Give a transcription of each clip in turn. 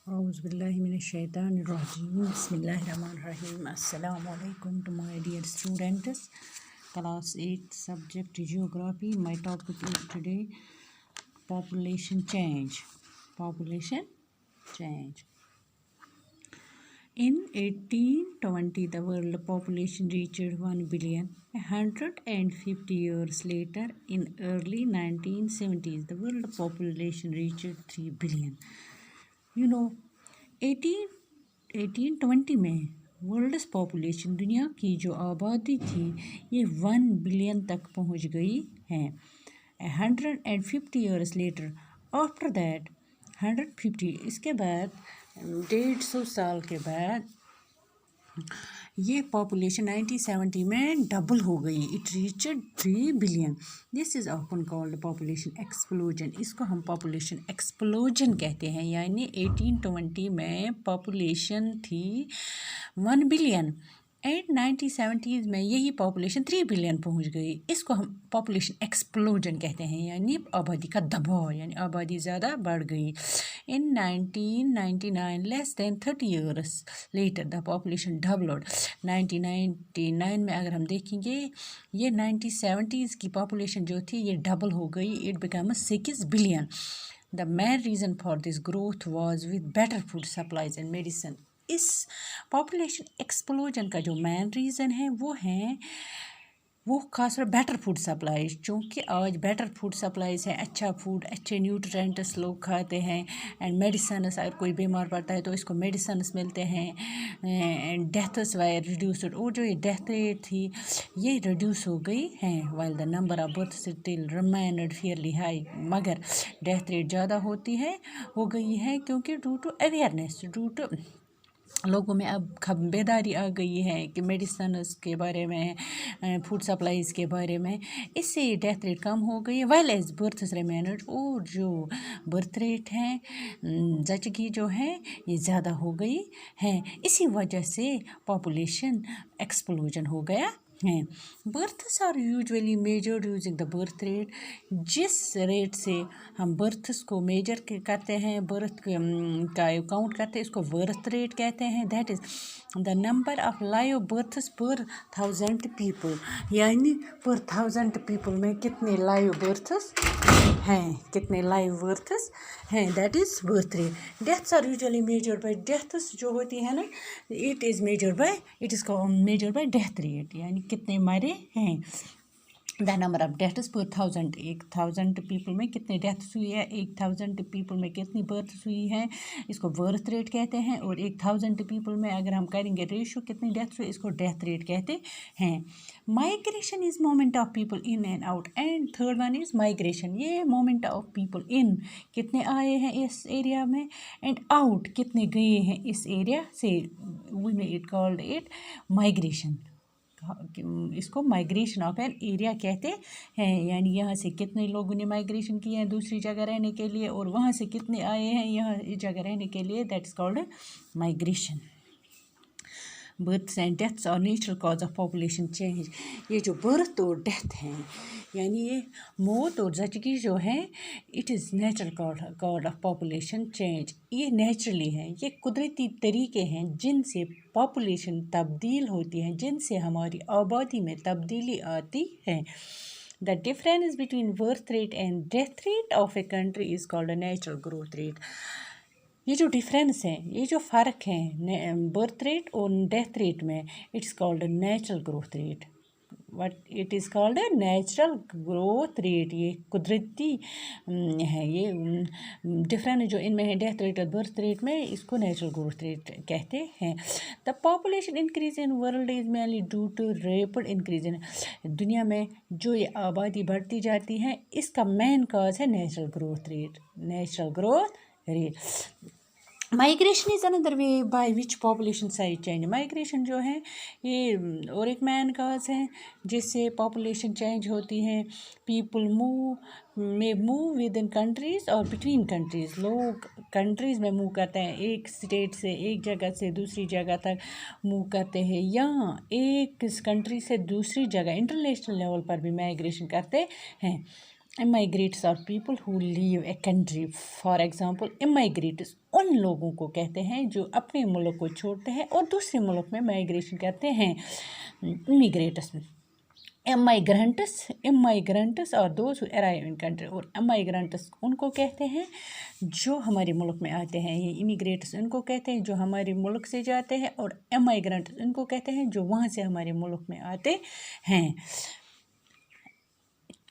Auzubillahiminash-shaytanir-rajim. Bismillahir-rahmanir-rahim. Assalamualaikum to my dear students. Class 8 subject Geography. My topic is today population change. Population change. In 1820, the world population reached 1 billion. 150 years later, in early 1970s, the world population reached 3 billion. You know, 1820 में world population दुनिया की जो आबादी थी ये 1 billion तक पहुंच गई है. 150 ईयर्स लेटर आफ्टर दैट 150 इसके बाद 150 साल के बाद ये पॉपुलेशन 1970 में डबल हो गई. It reached 3 billion. This is often called population explosion. इसको हम पॉपुलेशन एक्सप्लोजन कहते हैं. यानी 1820 में पॉपुलेशन थी 1 बिलियन एंड 1970s में यही पॉपुलेशन 3 बिलियन पहुंच गई. इसको हम पॉपुलेशन एक्सप्लोजन कहते हैं. यानी आबादी का दबाव, यानी आबादी ज़्यादा बढ़ गई. इन 1999 less than 30 years later the population doubled. 1999 में अगर हम देखेंगे ये 1970s की पॉपुलेशन जो थी ये डबल हो गई. It become 6 billion. The main reason for this growth was with better food supplies and medicine. इस पॉपुलेशन एक्सप्लोजन का जो मेन रीज़न है वो खास बेटर फूड सप्लाईज. चूँकि आज बेटर फूड सप्लाईज है, अच्छा फूड, अच्छे न्यूट्रिएंट्स लोग खाते हैं एंड मेडिसन्स. अगर कोई बीमार पड़ता है तो इसको मेडिसन्स मिलते हैं एंड डेथ्स वायर रिड्यूस्ड. और जो ये डेथ रेट थी ये रिड्यूस हो गई है. While the number of birth still remained fairly high. मगर डेथ रेट ज़्यादा हो गई है क्योंकि due to awareness, due to लोगों में अब बेदारी आ गई है कि मेडिसन के बारे में, फूड सप्लाईज़ के बारे में. इससे डेथ रेट कम हो गई है. While as birth remained. और जो बर्थ रेट है जचगी जो है ये ज़्यादा हो गई है. इसी वजह से पॉपुलेशन एक्सप्लोजन हो गया है. Births are usually measured using the birth rate. जिस रेट से हम बर्थ्स को मेजर करते हैं, बर्थ का काउंट करते हैं, इसको बर्थ रेट कहते हैं. That is the number of live births per 1000 people. यानी पर 1000 पीपल में कितने लाइव बर्थ्स हैं, that is birth rate. Deaths are usually measured by, deaths जो होती है ना it is measured by death rate. यानी कितने मरे हैं. द नंबर ऑफ डेथ्स पर 1000. 1000 पीपल में कितने डेथ्स हुई है, 1000 पीपल में कितनी बर्थ्स हुई है, इसको बर्थ रेट कहते हैं. और 1000 पीपल में अगर हम करेंगे रेशो कितनी डेथ्स हुई, इसको डेथ रेट कहते हैं. Migration is moment of people in and out. And third one is migration. ये मोमेंट ऑफ पीपल इन कितने आए हैं इस एरिया में एंड आउट कितने गए हैं इस एरिया से. We may it called it migration. इसको माइग्रेशन ऑफ एन एरिया कहते हैं. यानी यहाँ से कितने लोगों ने माइग्रेशन किए हैं दूसरी जगह रहने के लिए और वहाँ से कितने आए हैं यहाँ इस जगह रहने के लिए. That is called migration. Births and deaths और natural cause of population change. ये जो बर्थ और डेथ हैं यानी ये मौत और ज़चगी जो है it is natural cause of population change. ये नेचुरली हैं, ये कुदरती तरीके हैं जिनसे पॉपुलेशन तब्दील होती है, जिनसे हमारी आबादी में तब्दीली आती है. The difference between birth rate and death rate of a country is called natural growth rate. ये जो डिफरेंस है, ये जो फ़र्क है बर्थ रेट और डेथ रेट में, it's called natural growth rate. What it is called natural growth rate. ये कुदरती है. ये डिफरेंस जो इनमें है डेथ रेट और बर्थ रेट में, इसको नेचुरल ग्रोथ रेट कहते हैं. The population increase in world is mainly due to rapid increase in. दुनिया में जो ये आबादी बढ़ती जाती है इसका मेन कॉज है natural growth rate. Migration is another way by which population size change. Migration जो है ये और एक मेन काज है जिससे पॉपुलेशन चेंज होती है. People move with in countries और बिटवीन कंट्रीज़. लोग कंट्रीज़ में मूव करते हैं, एक स्टेट से एक जगह से दूसरी जगह तक मूव करते हैं, या एक कंट्री से दूसरी जगह इंटरनेशनल लेवल पर भी माइग्रेशन करते हैं. Immigrants are people who leave a country. For example, immigrants उन लोगों को कहते हैं जो अपने मुल्क को छोड़ते हैं और दूसरे मुल्क में माइग्रेशन करते हैं, इमिग्रेट्स। इमाइग्रेंट्स और those who arrive in country. और इमाइग्रेंट्स उनको कहते हैं जो हमारे मुल्क में आते हैं, ये इमिग्रेट्स उनको कहते हैं जो हमारे मुल्क से जाते हैं, और इमाइग्रेंट्स उनको कहते हैं जो वहाँ से हमारे मुल्क में आते हैं।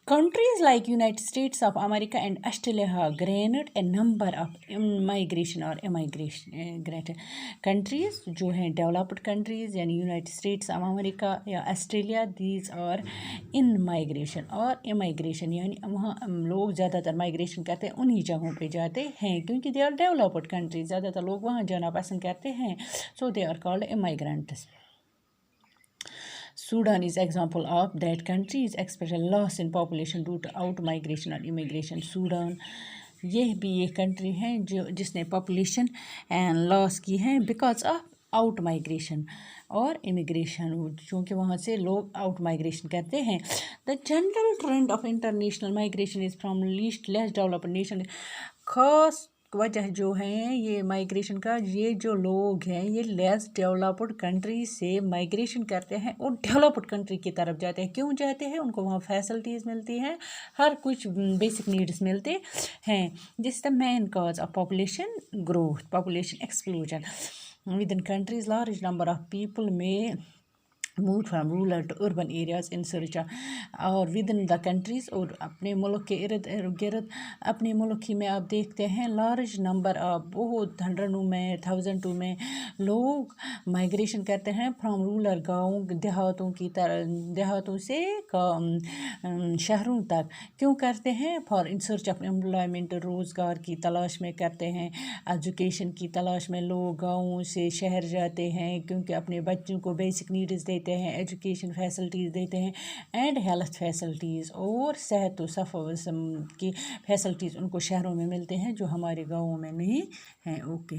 Countries like United States of America and Australia have granted a number of migration or immigrant countries जो हैं developed countries यानी United States of America या Australia, these are in migration और immigration यानी वहाँ लोग ज़्यादातर माइग्रेशन करते हैं उन्हीं जगहों पे जाते हैं क्योंकि they are developed countries, ज़्यादातर लोग वहाँ जाना पसंद करते हैं, so they are called immigrants. Sudan is example of that country is experiencing loss in population due to out migration और immigration. सूडान यह भी एक कंट्री है जो जिसने पॉपुलेशन एंड लॉस की है बिकॉज ऑफ आउट माइग्रेशन और इमिग्रेशन, क्योंकि वहाँ से लोग आउट माइग्रेशन करते हैं। The general trend of international migration is from least less developed nation. खास वजह जो है ये माइग्रेशन का, ये जो लोग हैं ये लेस डेवलप्ड कंट्री से माइग्रेशन करते हैं और डेवलप्ड कंट्री की तरफ जाते हैं। क्यों जाते हैं? उनको वहाँ फैसिलिटीज़ मिलती हैं, हर कुछ बेसिक नीड्स मिलते हैं। This the main cause of population growth, population explosion within countries. Large number of people में move from rural to urban areas in search और विद इन द कंट्रीज़, और अपने मुल्क के इर्द गिर्द अपने मुल्क ही में आप देखते हैं लार्ज नंबर ऑफ बहुत 100 में 1000 में लोग माइग्रेशन करते हैं फ्राम रूरल गाँव देहातों की तरह, देहातों से शहरों तक। क्यों करते हैं? For in search of employment, रोज़गार की तलाश में करते हैं, एजुकेशन की तलाश में लोग गाँवों से शहर जाते हैं क्योंकि अपने बच्चों को बेसिक नीड्स देते हैं, एजुकेशन फैसिलिटीज़ देते हैं एंड हेल्थ फैसिलिटीज़, और सेहत व सफ़र की फैसिलिटीज़ उनको शहरों में मिलते हैं जो हमारे गाँवों में नहीं हैं। ओके।